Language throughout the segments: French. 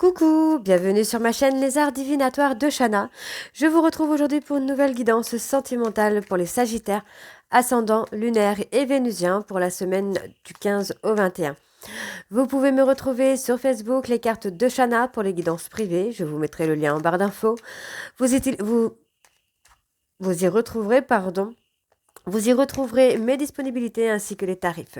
Coucou, bienvenue sur ma chaîne Les Arts Divinatoires de Shana. Je vous retrouve aujourd'hui pour une nouvelle guidance sentimentale pour les Sagittaires, ascendant lunaire et vénusien pour la semaine du 15 au 21. Vous pouvez me retrouver sur Facebook, les cartes de Shana pour les guidances privées. Je vous mettrai le lien en barre d'infos. Vous y retrouverez mes disponibilités ainsi que les tarifs.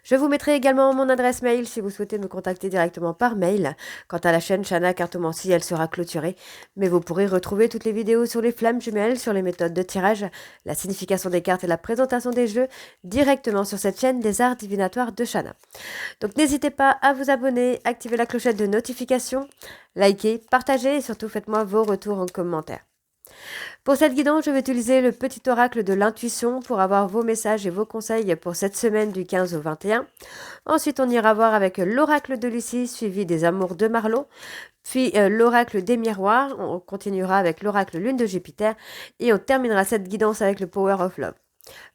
Je vous mettrai également mon adresse mail si vous souhaitez me contacter directement par mail. Quant à la chaîne Shana Cartomancie, elle sera clôturée, mais vous pourrez retrouver toutes les vidéos sur les flammes jumelles, sur les méthodes de tirage, la signification des cartes et la présentation des jeux directement sur cette chaîne des Arts Divinatoires de Shana. Donc n'hésitez pas à vous abonner, activer la clochette de notification, liker, partager et surtout faites-moi vos retours en commentaire. Pour cette guidance, je vais utiliser le petit oracle de l'intuition pour avoir vos messages et vos conseils pour cette semaine du 15 au 21. Ensuite, on ira voir avec l'oracle de Lucie, suivi des amours de Marlot, puis l'oracle des miroirs. On continuera avec l'oracle lune de Jupiter et on terminera cette guidance avec le Power of Love.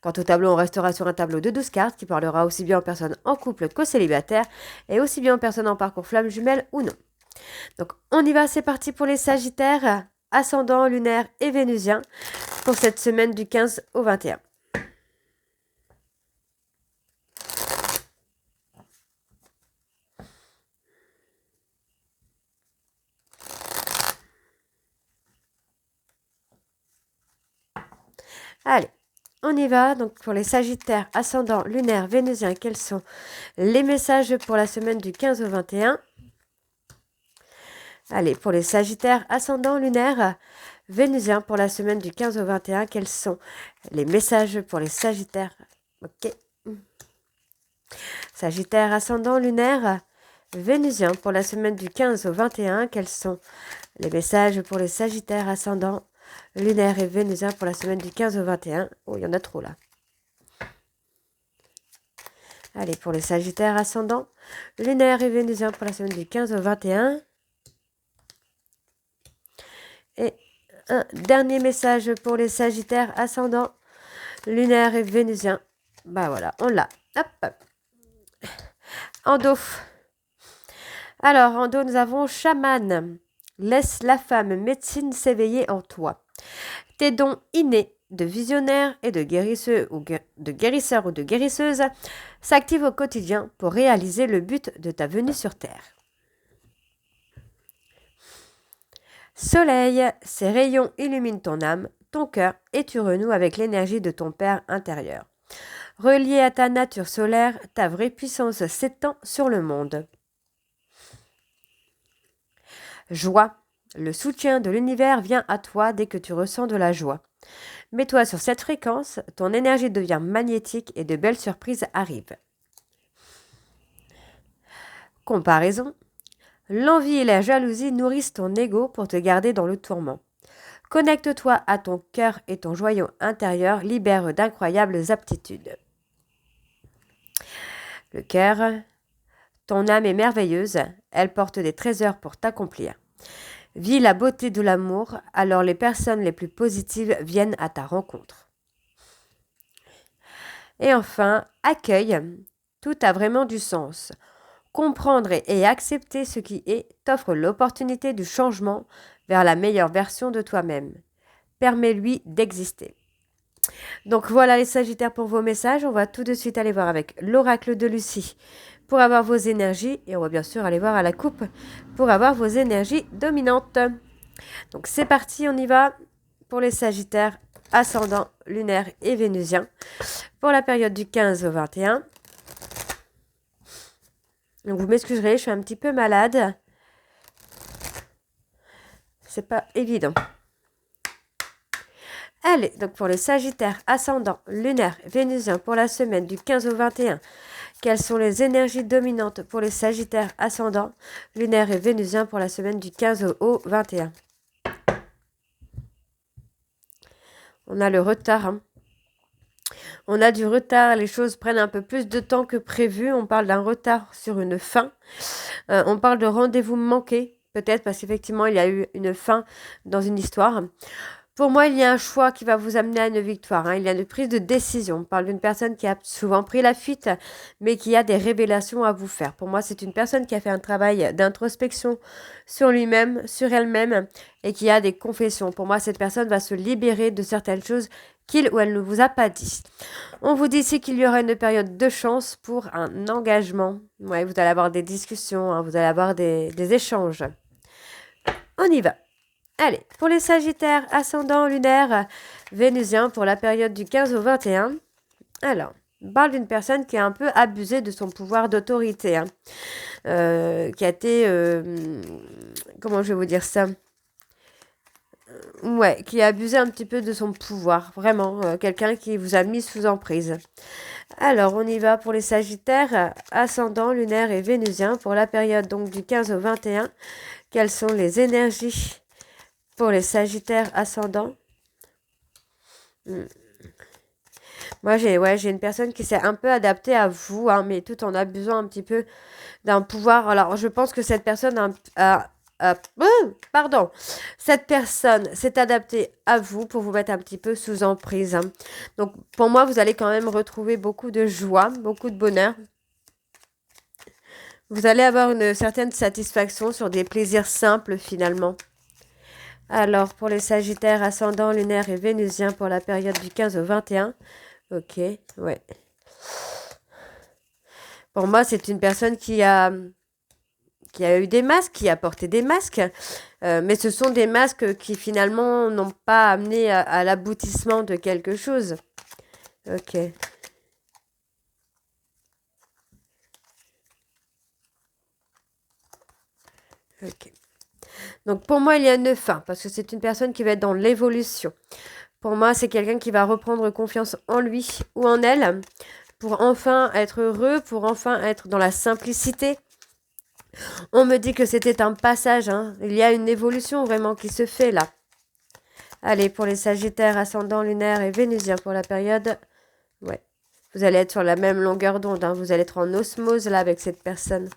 Quant au tableau, on restera sur un tableau de 12 cartes qui parlera aussi bien aux personnes en couple qu'aux célibataires et aussi bien aux personnes en parcours flamme jumelle ou non. Donc, on y va, c'est parti pour les Sagittaires, ascendant, lunaire et vénusien pour cette semaine du 15 au 21. Allez, on y va. Donc pour les Sagittaires, ascendant, lunaire, vénusien, quels sont les messages pour la semaine du 15 au 21? Allez, pour les Sagittaires, ascendant, lunaire, vénusien, pour la semaine du 15 au 21, quels sont les messages pour les Sagittaires? Ok. Sagittaire, ascendant, lunaire, vénusien, pour la semaine du 15 au 21, quels sont les messages pour les Sagittaires, ascendant, lunaire et vénusien pour la semaine du 15 au 21? Oh, il y en a trop là. Allez, pour les Sagittaires, ascendant, lunaire et vénusien pour la semaine du 15 au 21. Et un dernier message pour les Sagittaires, ascendant, lunaire et vénusien. Bah voilà, on l'a. Hop. En dos. Alors, en dos, nous avons chaman. Laisse la femme médecine s'éveiller en toi. Tes dons innés de visionnaire et de guérisseur ou de guérisseuse s'activent au quotidien pour réaliser le but de ta venue sur Terre. Soleil, ces rayons illuminent ton âme, ton cœur et tu renoues avec l'énergie de ton Père intérieur. Relié à ta nature solaire, ta vraie puissance s'étend sur le monde. Joie, le soutien de l'univers vient à toi dès que tu ressens de la joie. Mets-toi sur cette fréquence, ton énergie devient magnétique et de belles surprises arrivent. Comparaison. L'envie et la jalousie nourrissent ton ego pour te garder dans le tourment. Connecte-toi à ton cœur et ton joyau intérieur libère d'incroyables aptitudes. Le cœur, ton âme est merveilleuse, elle porte des trésors pour t'accomplir. Vis la beauté de l'amour, alors les personnes les plus positives viennent à ta rencontre. Et enfin, accueille, tout a vraiment du sens. Comprendre et accepter ce qui est t'offre l'opportunité du changement vers la meilleure version de toi-même. Permets-lui d'exister. Donc voilà les Sagittaires pour vos messages. On va tout de suite aller voir avec l'oracle de Lucie pour avoir vos énergies. Et on va bien sûr aller voir à la coupe pour avoir vos énergies dominantes. Donc c'est parti, on y va pour les Sagittaires, ascendant, lunaire et vénusien pour la période du 15 au 21. Donc vous m'excuserez, je suis un petit peu malade. C'est pas évident. Allez, donc pour les Sagittaires, ascendant, lunaire, vénusien pour la semaine du 15 au 21. Quelles sont les énergies dominantes pour les Sagittaires, ascendant, lunaire et vénusien pour la semaine du 15 au 21? On a le retard. Hein. On a du retard, les choses prennent un peu plus de temps que prévu. On parle d'un retard sur une fin. On parle de rendez-vous manqué, peut-être parce qu'effectivement, il y a eu une fin dans une histoire. Pour moi, il y a un choix qui va vous amener à une victoire, hein. Il y a une prise de décision. On parle d'une personne qui a souvent pris la fuite, mais qui a des révélations à vous faire. Pour moi, c'est une personne qui a fait un travail d'introspection sur lui-même, sur elle-même, et qui a des confessions. Pour moi, cette personne va se libérer de certaines choses qu'il ou elle ne vous a pas dit. On vous dit ici qu'il y aura une période de chance pour un engagement. Ouais, vous allez avoir des discussions, hein, vous allez avoir des échanges. On y va. Allez, pour les Sagittaires, ascendant lunaire vénusien pour la période du 15 au 21. Alors, on parle d'une personne qui a un peu abusé de son pouvoir d'autorité, hein, qui a été, comment je vais vous dire ça? Ouais, qui a abusé un petit peu de son pouvoir, vraiment, quelqu'un qui vous a mis sous emprise. Alors, on y va pour les Sagittaires, ascendant lunaire et vénusien pour la période donc du 15 au 21. Quelles sont les énergies pour les Sagittaires ascendants? Moi, j'ai une personne qui s'est un peu adaptée à vous, hein, mais tout en abusant un petit peu d'un pouvoir. Alors, je pense que cette personne pardon. Cette personne s'est adaptée à vous pour vous mettre un petit peu sous emprise, hein. Donc, pour moi, vous allez quand même retrouver beaucoup de joie, beaucoup de bonheur. Vous allez avoir une certaine satisfaction sur des plaisirs simples, finalement. Alors, pour les Sagittaires, ascendant lunaire et vénusien pour la période du 15 au 21. Ok, ouais. Pour moi, c'est une personne qui a eu des masques, qui a porté des masques, mais ce sont des masques qui finalement n'ont pas amené à l'aboutissement de quelque chose. Ok. Ok. Donc pour moi, il y a une fin, parce que c'est une personne qui va être dans l'évolution. Pour moi, c'est quelqu'un qui va reprendre confiance en lui ou en elle, pour enfin être heureux, pour enfin être dans la simplicité. On me dit que c'était un passage, hein. Il y a une évolution vraiment qui se fait là. Allez, pour les Sagittaires, ascendant lunaire et vénusien pour la période, ouais. Vous allez être sur la même longueur d'onde, hein. Vous allez être en osmose là avec cette personne.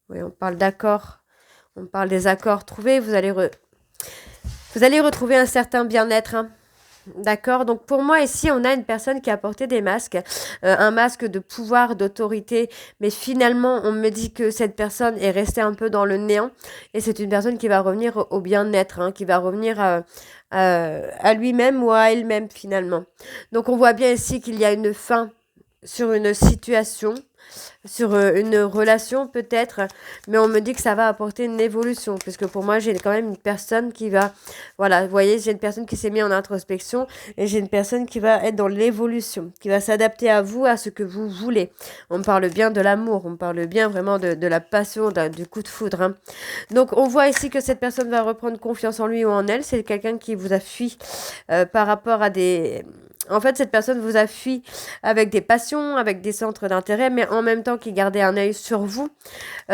Oui, on parle d'accords. On parle des accords trouvés. Vous allez retrouver un certain bien-être, hein. D'accord, donc pour moi ici on a une personne qui a porté des masques, un masque de pouvoir, d'autorité, mais finalement on me dit que cette personne est restée un peu dans le néant et c'est une personne qui va revenir au bien-être, hein, qui va revenir à lui-même ou à elle-même finalement. Donc on voit bien ici qu'il y a une fin sur une situation, sur une relation peut-être, mais on me dit que ça va apporter une évolution, parce que pour moi, j'ai quand même une personne qui va, voilà, vous voyez, j'ai une personne qui s'est mise en introspection, et j'ai une personne qui va être dans l'évolution, qui va s'adapter à vous, à ce que vous voulez. On parle bien de l'amour, on parle bien vraiment de la passion, du coup de foudre, hein. Donc, on voit ici que cette personne va reprendre confiance en lui ou en elle, c'est quelqu'un qui vous a fui par rapport à des... En fait, cette personne vous a fui avec des passions, avec des centres d'intérêt, mais en même temps qui gardait un œil sur vous.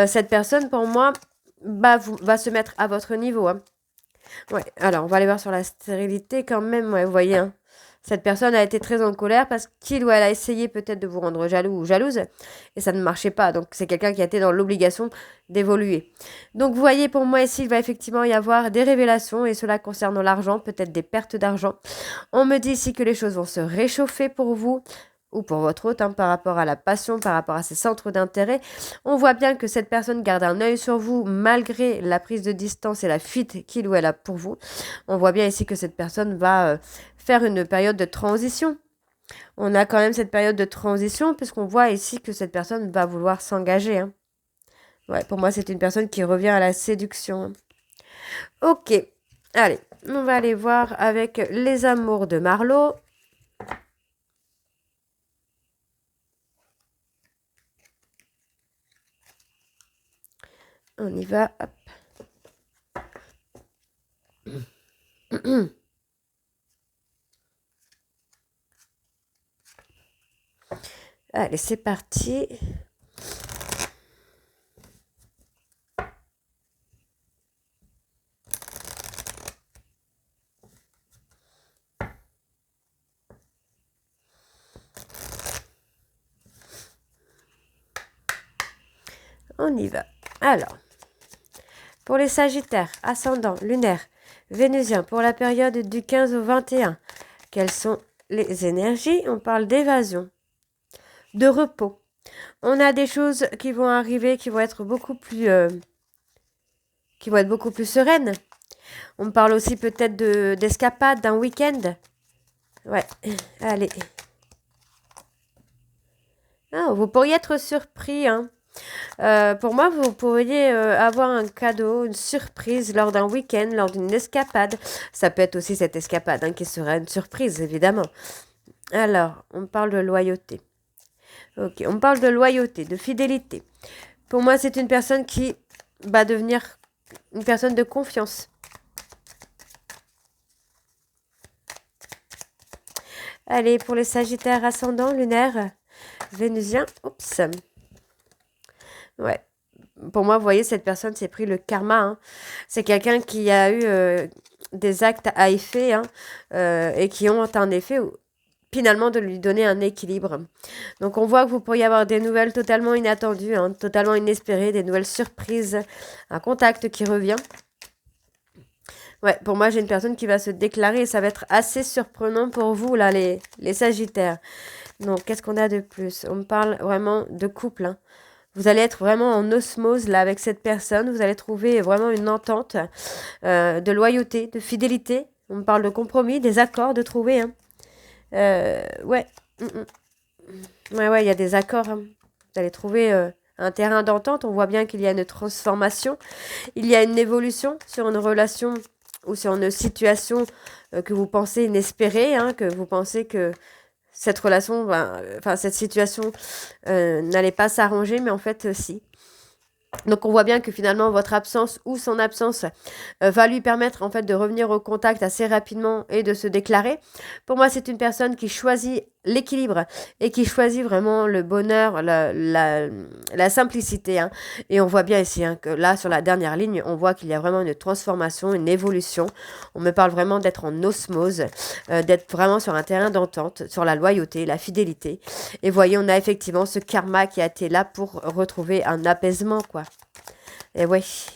Cette personne, pour moi, va se mettre à votre niveau, hein. Ouais, alors on va aller voir sur la stérilité quand même, ouais, vous voyez, hein. Cette personne a été très en colère parce qu'il ou elle a essayé peut-être de vous rendre jaloux ou jalouse et ça ne marchait pas. Donc c'est quelqu'un qui a été dans l'obligation d'évoluer. Donc vous voyez, pour moi ici, il va effectivement y avoir des révélations et cela concernant l'argent, peut-être des pertes d'argent. On me dit ici que les choses vont se réchauffer pour vous ou pour votre hôte, hein, par rapport à la passion, par rapport à ses centres d'intérêt. On voit bien que cette personne garde un œil sur vous malgré la prise de distance et la fuite qu'il ou elle a pour vous. On voit bien ici que cette personne va faire une période de transition. On a quand même cette période de transition puisqu'on voit ici que cette personne va vouloir s'engager, hein. Ouais, pour moi, c'est une personne qui revient à la séduction, hein. Ok, allez, on va aller voir avec les amours de Marlowe. On y va, hop. Allez, c'est parti. On y va. Alors, Pour les Sagittaires, ascendant, lunaire, vénusien, pour la période du 15 au 21, quelles sont les énergies? On parle d'évasion, de repos. On a des choses qui vont arriver, qui vont être beaucoup plus sereines. On parle aussi peut-être d'escapade, d'un week-end. Ouais, allez. Ah, vous pourriez être surpris, hein. Pour moi, vous pourriez avoir un cadeau, une surprise lors d'un week-end, lors d'une escapade. Ça peut être aussi cette escapade qui sera une surprise, évidemment. Alors, on parle de loyauté. Ok, on parle de loyauté, de fidélité. Pour moi, c'est une personne qui va devenir une personne de confiance. Allez, pour les Sagittaires ascendants, lunaires, vénusiens, oups. Ouais. Pour moi, vous voyez, cette personne s'est pris le karma, hein. C'est quelqu'un qui a eu des actes à effet, hein, et qui ont un effet finalement de lui donner un équilibre. Donc on voit que vous pourriez avoir des nouvelles totalement inattendues, hein, totalement inespérées, des nouvelles surprises, un contact qui revient. Ouais, pour moi, j'ai une personne qui va se déclarer et ça va être assez surprenant pour vous, là, les Sagittaires. Donc, qu'est-ce qu'on a de plus? On me parle vraiment de couple, hein. Vous allez être vraiment en osmose là avec cette personne. Vous allez trouver vraiment une entente de loyauté, de fidélité. On me parle de compromis, des accords de trouver, hein. Ouais. Ouais, il y a des accords, hein. Vous allez trouver un terrain d'entente. On voit bien qu'il y a une transformation. Il y a une évolution sur une relation ou sur une situation que vous pensez inespérée, hein, que vous pensez que cette relation, cette situation n'allait pas s'arranger, mais en fait, si. Donc on voit bien que finalement votre absence ou son absence va lui permettre en fait de revenir au contact assez rapidement et de se déclarer. Pour moi, c'est une personne qui choisit l'équilibre et qui choisit vraiment le bonheur, la simplicité, hein. Et on voit bien ici, hein, que là sur la dernière ligne, on voit qu'il y a vraiment une transformation, une évolution. On me parle vraiment d'être en osmose, d'être vraiment sur un terrain d'entente, sur la loyauté, la fidélité. Et voyez, on a effectivement ce karma qui a été là pour retrouver un apaisement, quoi. Et oui.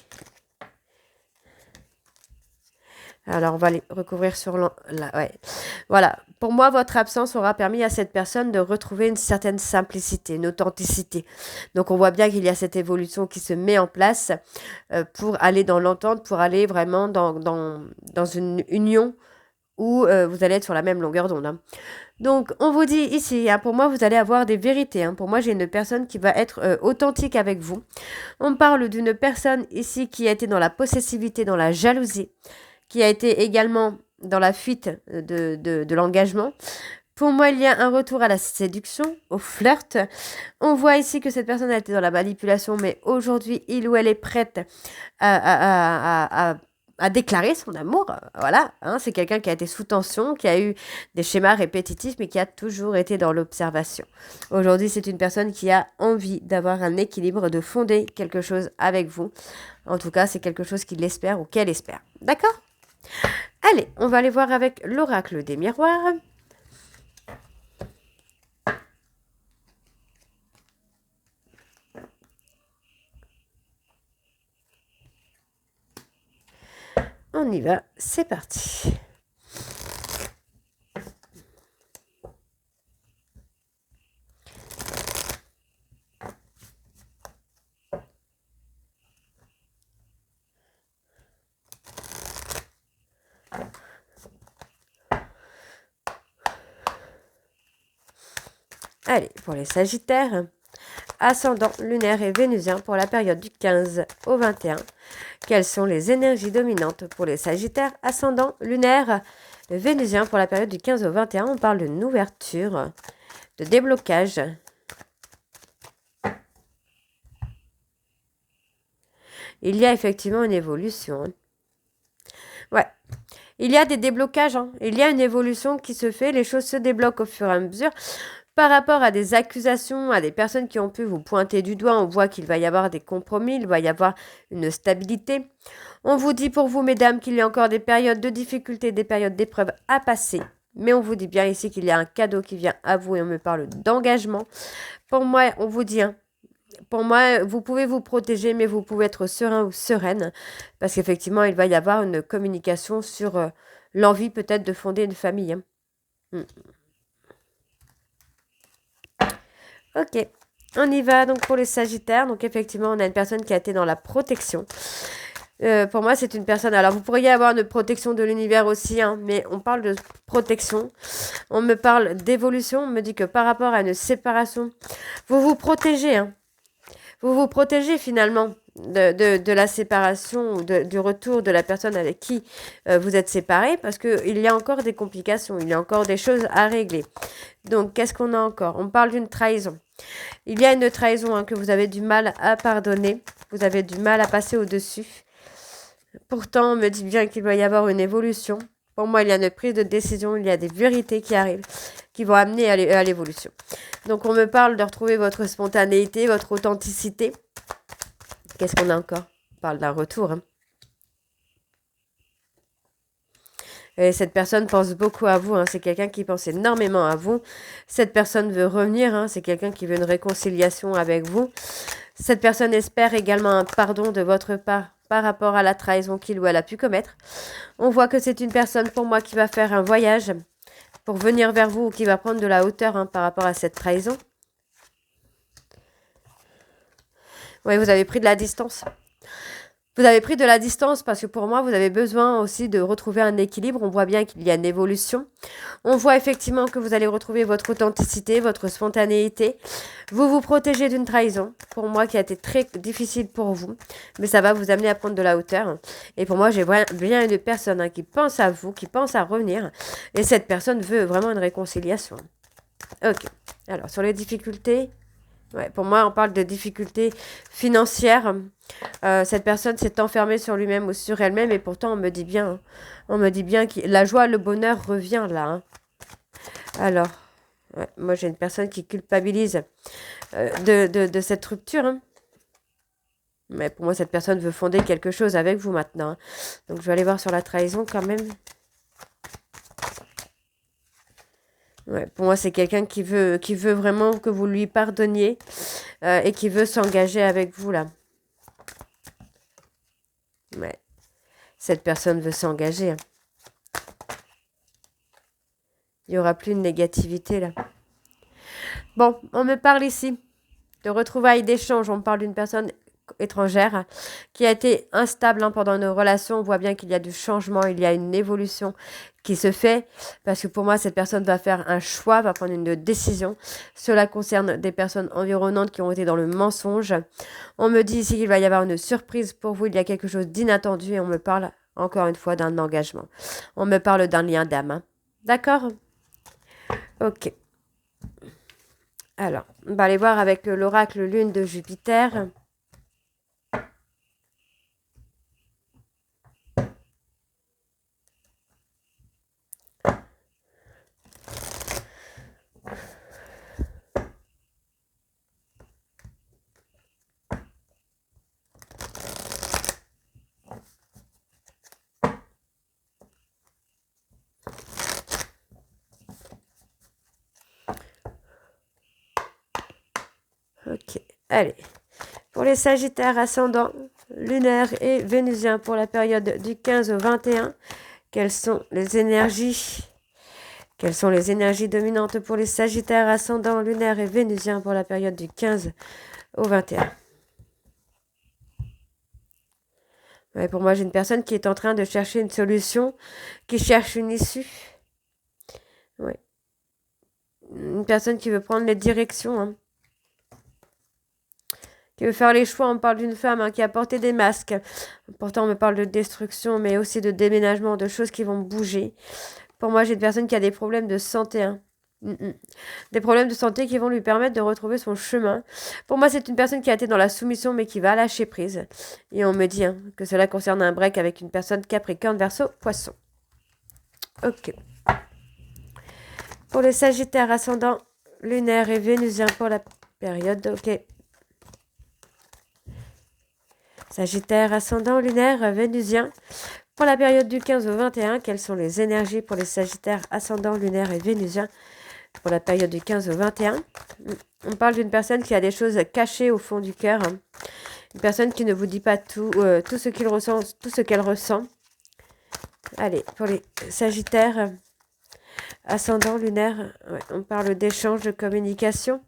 Alors, on va les recouvrir sur ouais. Voilà. Pour moi, votre absence aura permis à cette personne de retrouver une certaine simplicité, une authenticité. Donc, on voit bien qu'il y a cette évolution qui se met en place pour aller dans l'entente, pour aller vraiment dans une union où vous allez être sur la même longueur d'onde, hein. Donc, on vous dit ici, hein, pour moi, vous allez avoir des vérités, hein. Pour moi, j'ai une personne qui va être authentique avec vous. On parle d'une personne ici qui a été dans la possessivité, dans la jalousie, qui a été également dans la fuite de l'engagement. Pour moi, il y a un retour à la séduction, au flirt. On voit ici que cette personne a été dans la manipulation, mais aujourd'hui, il ou elle est prête à déclarer son amour. Voilà, hein, c'est quelqu'un qui a été sous tension, qui a eu des schémas répétitifs, mais qui a toujours été dans l'observation. Aujourd'hui, c'est une personne qui a envie d'avoir un équilibre, de fonder quelque chose avec vous. En tout cas, c'est quelque chose qu'il espère ou qu'elle espère. D'accord ? Allez, on va aller voir avec l'oracle des miroirs. On y va, c'est parti. Allez, pour les Sagittaires, ascendant lunaire et vénusien pour la période du 15 au 21. Quelles sont les énergies dominantes pour les Sagittaires, ascendant lunaire et vénusien pour la période du 15 au 21? On parle d'une ouverture, de déblocage. Il y a effectivement une évolution. Ouais. Il y a des déblocages, hein. Il y a une évolution qui se fait, les choses se débloquent au fur et à mesure. Par rapport à des accusations, à des personnes qui ont pu vous pointer du doigt, on voit qu'il va y avoir des compromis, il va y avoir une stabilité. On vous dit pour vous, mesdames, qu'il y a encore des périodes de difficulté, des périodes d'épreuve à passer. Mais on vous dit bien ici qu'il y a un cadeau qui vient à vous et on me parle d'engagement. Pour moi, on vous dit, hein, pour moi, vous pouvez vous protéger, mais vous pouvez être serein ou sereine, parce qu'effectivement, il va y avoir une communication sur l'envie peut-être de fonder une famille. Hein. Mm. Ok, on y va donc pour les Sagittaires. Donc effectivement, on a une personne qui a été dans la protection. Pour moi, c'est une personne... Alors, vous pourriez avoir une protection de l'univers aussi, hein, mais on parle de protection. On me parle d'évolution. On me dit que par rapport à une séparation, vous vous protégez. Hein. Vous vous protégez finalement de la séparation ou du retour de la personne avec qui vous êtes séparés parce qu'il y a encore des complications, il y a encore des choses à régler. Donc, qu'est-ce qu'on a encore? On parle d'une trahison. Il y a une trahison hein, que vous avez du mal à pardonner, vous avez du mal à passer au-dessus. Pourtant, on me dit bien qu'il doit y avoir une évolution. Pour moi, il y a une prise de décision, il y a des vérités qui arrivent, qui vont amener à l'évolution. Donc, on me parle de retrouver votre spontanéité, votre authenticité. Qu'est-ce qu'on a encore? On parle d'un retour. Hein. Et cette personne pense beaucoup à vous. Hein. C'est quelqu'un qui pense énormément à vous. Cette personne veut revenir. Hein. C'est quelqu'un qui veut une réconciliation avec vous. Cette personne espère également un pardon de votre part par rapport à la trahison qu'il ou elle a pu commettre. On voit que c'est une personne pour moi qui va faire un voyage pour venir vers vous ou qui va prendre de la hauteur hein, par rapport à cette trahison. Oui, vous avez pris de la distance. Vous avez pris de la distance parce que pour moi, vous avez besoin aussi de retrouver un équilibre. On voit bien qu'il y a une évolution. On voit effectivement que vous allez retrouver votre authenticité, votre spontanéité. Vous vous protégez d'une trahison, pour moi, qui a été très difficile pour vous. Mais ça va vous amener à prendre de la hauteur. Et pour moi, j'ai bien une personne hein, qui pense à vous, qui pense à revenir. Et cette personne veut vraiment une réconciliation. Ok. Alors, sur les difficultés... Ouais, pour moi, on parle de difficultés financières. Cette personne s'est enfermée sur lui-même ou sur elle-même et pourtant, on me dit bien que la joie, le bonheur revient là. Hein. Alors, ouais, moi, j'ai une personne qui culpabilise de cette rupture. Hein. Mais pour moi, cette personne veut fonder quelque chose avec vous maintenant. Hein. Donc, je vais aller voir sur la trahison quand même. Ouais, pour moi, c'est quelqu'un qui veut vraiment que vous lui pardonniez et qui veut s'engager avec vous, là. Ouais. Cette personne veut s'engager. Hein. Il n'y aura plus de négativité, là. Bon, on me parle ici de retrouvailles d'échanges. On me parle d'une personne étrangère qui a été instable hein, pendant nos relations. On voit bien qu'il y a du changement, il y a une évolution qui se fait parce que pour moi, cette personne va faire un choix, va prendre une décision. Cela concerne des personnes environnantes qui ont été dans le mensonge. On me dit ici qu'il va y avoir une surprise pour vous, il y a quelque chose d'inattendu et on me parle encore une fois d'un engagement. On me parle d'un lien d'âme. Hein. D'accord? Ok. Alors, on va aller voir avec l'oracle lune de Jupiter. Ok, allez. Pour les Sagittaires ascendants, lunaire et vénusien pour la période du 15 au 21, quelles sont les énergies dominantes pour les Sagittaires ascendants, lunaire et vénusien pour la période du 15 au 21? Ouais, pour moi, j'ai une personne qui est en train de chercher une solution, qui cherche une issue. Ouais. Une personne qui veut prendre les directions, hein. Qui veut faire les choix. On parle d'une femme hein, qui a porté des masques. Pourtant, on me parle de destruction, mais aussi de déménagement, de choses qui vont bouger. Pour moi, j'ai une personne qui a des problèmes de santé. Hein. Des problèmes de santé qui vont lui permettre de retrouver son chemin. Pour moi, c'est une personne qui a été dans la soumission, mais qui va lâcher prise. Et on me dit hein, que cela concerne un break avec une personne Capricorne, Verseau, Poisson. Ok. Pour les Sagittaires ascendant, lunaire et vénusien pour la période, ok. Sagittaire, ascendant, lunaire, vénusien. Pour la période du 15 au 21, quelles sont les énergies pour les Sagittaires, ascendant, lunaire et vénusien pour la période du 15 au 21? On parle d'une personne qui a des choses cachées au fond du cœur. Hein. Une personne qui ne vous dit pas tout, tout ce qu'il ressent, tout ce qu'elle ressent. Allez, pour les Sagittaires, ascendant lunaire, ouais, on parle d'échange, de communication.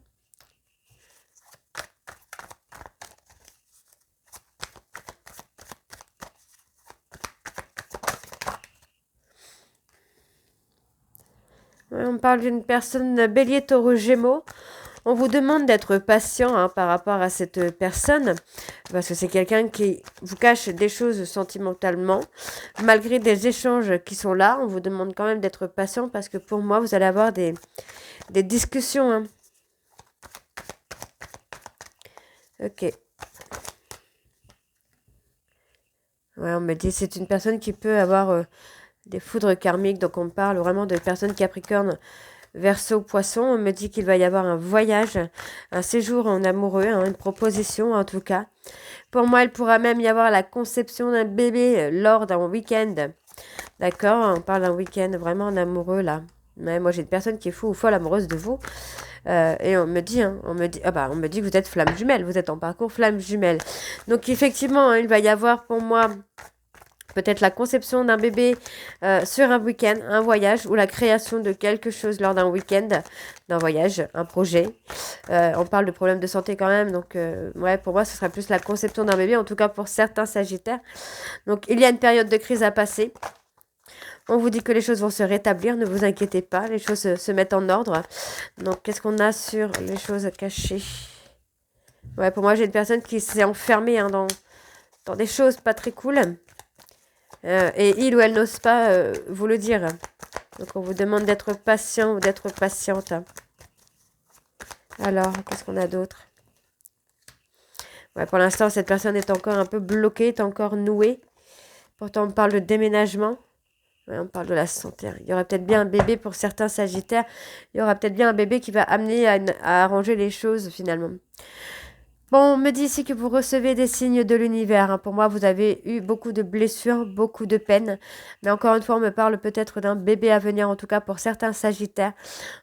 Ouais, on parle d'une personne bélier, taureau, gémeaux. On vous demande d'être patient hein, par rapport à cette personne, parce que c'est quelqu'un qui vous cache des choses sentimentalement. Malgré des échanges qui sont là, on vous demande quand même d'être patient, parce que pour moi, vous allez avoir des discussions. Hein. Ok. Ouais, on me dit c'est une personne qui peut avoir des foudres karmiques, donc on parle vraiment de personnes capricornes. Verseau, poisson, on me dit qu'il va y avoir un voyage, un séjour en amoureux, hein, une proposition en tout cas. Pour moi, il pourra même y avoir la conception d'un bébé lors d'un week-end. D'accord, on parle d'un week-end vraiment en amoureux là. Ouais, moi, j'ai une personne qui est fou ou folle amoureuse de vous. Et on me dit, on me dit que vous êtes flamme jumelle, vous êtes en parcours flamme jumelle. Donc effectivement, hein, il va y avoir pour moi peut-être la conception d'un bébé sur un week-end, un voyage ou la création de quelque chose lors d'un week-end, d'un voyage, un projet. On parle de problèmes de santé quand même, donc ouais, pour moi, ce serait plus la conception d'un bébé, en tout cas pour certains Sagittaires. Donc, il y a une période de crise à passer. On vous dit que les choses vont se rétablir, ne vous inquiétez pas, les choses se mettent en ordre. Donc, qu'est-ce qu'on a sur les choses cachées? Ouais, pour moi, j'ai une personne qui s'est enfermée hein, dans des choses pas très cool. Et il ou elle n'ose pas vous le dire. Donc, on vous demande d'être patient ou d'être patiente. Alors, qu'est-ce qu'on a d'autre? Ouais, pour l'instant, cette personne est encore un peu bloquée, est encore nouée. Pourtant, on parle de déménagement. Ouais, on parle de la santé. Il y aura peut-être bien un bébé pour certains Sagittaires. Il y aura peut-être bien un bébé qui va amener à arranger les choses, finalement. Bon, on me dit ici que vous recevez des signes de l'univers. Hein. Pour moi, vous avez eu beaucoup de blessures, beaucoup de peines. Mais encore une fois, on me parle peut-être d'un bébé à venir, en tout cas pour certains Sagittaires.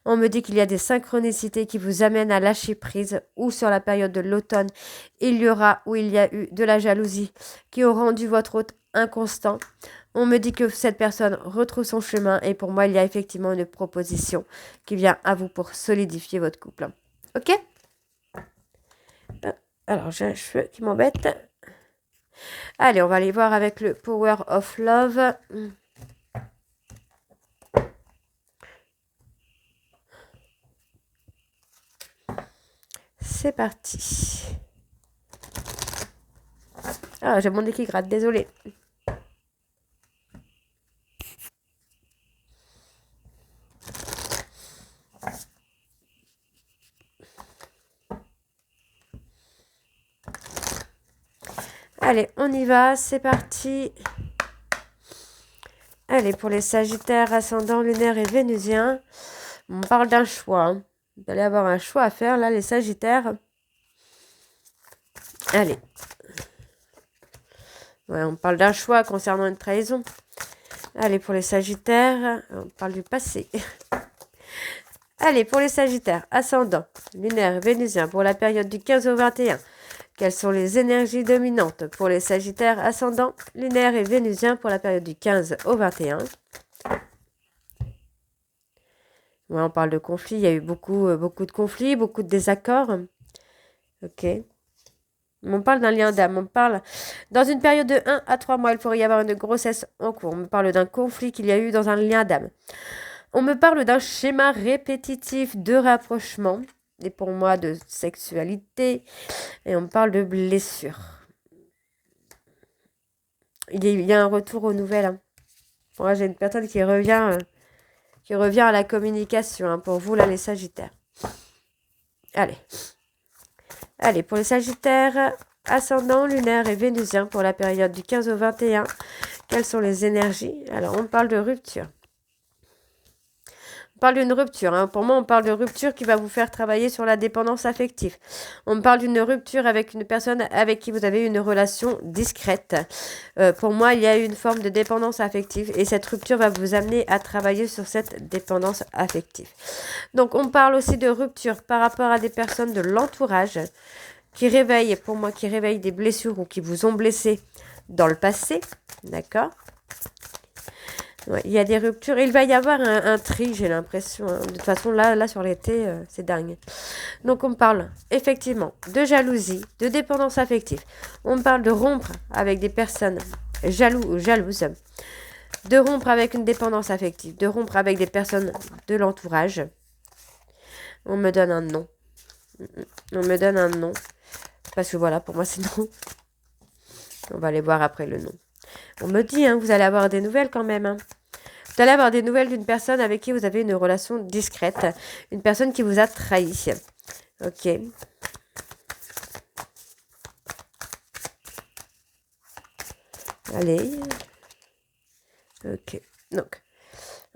On me dit qu'il y a des synchronicités qui vous amènent à lâcher prise. Ou sur la période de l'automne, il y aura ou il y a eu de la jalousie qui ont rendu votre hôte inconstant. On me dit que cette personne retrouve son chemin. Et pour moi, il y a effectivement une proposition qui vient à vous pour solidifier votre couple. Ok ? Alors, j'ai un cheveu qui m'embête. Allez, on va aller voir avec le Power of Love. C'est parti. Ah, j'ai mon nez qui gratte, désolé. Allez, on y va, c'est parti. Allez, pour les Sagittaires, ascendant lunaire et vénusien, on parle d'un choix. Hein. Vous allez avoir un choix à faire, là, les Sagittaires. Allez. Ouais, on parle d'un choix concernant une trahison. Allez, pour les Sagittaires, on parle du passé. Allez, pour les Sagittaires, ascendant lunaire et vénusien, pour la période du 15 au 21. Quelles sont les énergies dominantes pour les Sagittaires ascendants, lunaires et vénusiens pour la période du 15 au 21? Ouais, on parle de conflits. Il y a eu beaucoup de conflits, beaucoup de désaccords. Ok. On parle d'un lien d'âme. On parle dans une période de 1 à 3 mois, il pourrait y avoir une grossesse en cours. On me parle d'un conflit qu'il y a eu dans un lien d'âme. On me parle d'un schéma répétitif de rapprochement. Et pour moi, de sexualité. Et on parle de blessures. Il y a un retour aux nouvelles. Hein. Moi, j'ai une personne qui revient à la communication. Hein, pour vous, là, les Sagittaires. Allez. Allez, pour les Sagittaires, ascendant, lunaire et vénusien pour la période du 15 au 21. Quelles sont les énergies? Alors, on parle de rupture. On parle d'une rupture. Hein. Pour moi, on parle de rupture qui va vous faire travailler sur la dépendance affective. On me parle d'une rupture avec une personne avec qui vous avez une relation discrète. Pour moi, il y a une forme de dépendance affective et cette rupture va vous amener à travailler sur cette dépendance affective. Donc, on parle aussi de rupture par rapport à des personnes de l'entourage qui réveillent, pour moi, qui réveillent des blessures ou qui vous ont blessé dans le passé. D'accord ? Ouais, il y a des ruptures. Il va y avoir un tri, j'ai l'impression. Hein. De toute façon, là sur l'été, c'est dingue. Donc, on parle effectivement de jalousie, de dépendance affective. On parle de rompre avec des personnes jaloux ou jalouses, de rompre avec une dépendance affective, de rompre avec des personnes de l'entourage. On me donne un nom. On me donne un nom. Parce que voilà, pour moi, c'est non. On va aller voir après le nom. On me dit, hein, vous allez avoir des nouvelles quand même. Hein. Vous allez avoir des nouvelles d'une personne avec qui vous avez une relation discrète. Une personne qui vous a trahi. Ok. Allez. Ok. Donc,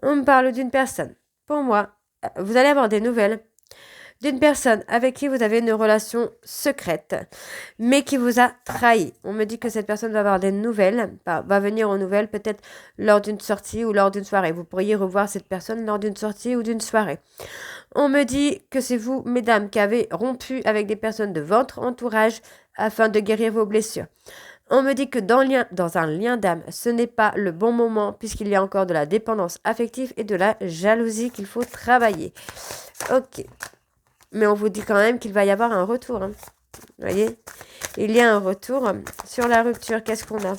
on me parle d'une personne. Pour moi, vous allez avoir des nouvelles d'une personne avec qui vous avez une relation secrète, mais qui vous a trahi. On me dit que cette personne va avoir des nouvelles, va venir aux nouvelles peut-être lors d'une sortie ou lors d'une soirée. Vous pourriez revoir cette personne lors d'une sortie ou d'une soirée. On me dit que c'est vous, mesdames, qui avez rompu avec des personnes de votre entourage afin de guérir vos blessures. On me dit que dans un lien d'âme, ce n'est pas le bon moment puisqu'il y a encore de la dépendance affective et de la jalousie qu'il faut travailler. Ok. Mais on vous dit quand même qu'il va y avoir un retour. Hein. Vous voyez ? Il y a un retour. Sur la rupture, qu'est-ce qu'on a ?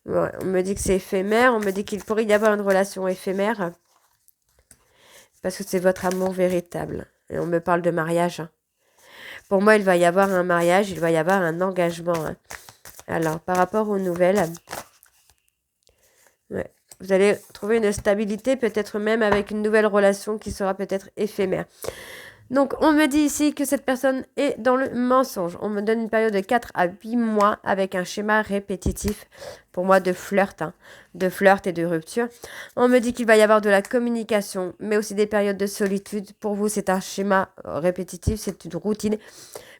Ouais, on me dit que c'est éphémère. On me dit qu'il pourrait y avoir une relation éphémère. Parce que c'est votre amour véritable. Et on me parle de mariage. Hein. Pour moi, il va y avoir un mariage. Il va y avoir un engagement. Hein. Alors, par rapport aux nouvelles... Ouais, vous allez trouver une stabilité, peut-être même avec une nouvelle relation qui sera peut-être éphémère. Donc, on me dit ici que cette personne est dans le mensonge. On me donne une période de 4 à 8 mois avec un schéma répétitif, pour moi, de flirt et de rupture. On me dit qu'il va y avoir de la communication, mais aussi des périodes de solitude. Pour vous, c'est un schéma répétitif, c'est une routine,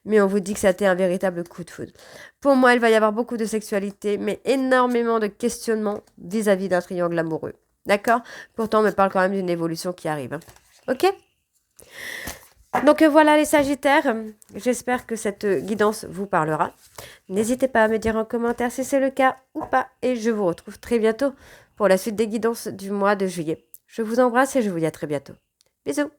mais on vous dit que ça a été un véritable coup de foudre. Pour moi, il va y avoir beaucoup de sexualité, mais énormément de questionnements vis-à-vis d'un triangle amoureux. D'accord ? Pourtant, on me parle quand même d'une évolution qui arrive. Hein. Ok ? Donc voilà les Sagittaires, j'espère que cette guidance vous parlera. N'hésitez pas à me dire en commentaire si c'est le cas ou pas et je vous retrouve très bientôt pour la suite des guidances du mois de juillet. Je vous embrasse et je vous dis à très bientôt. Bisous.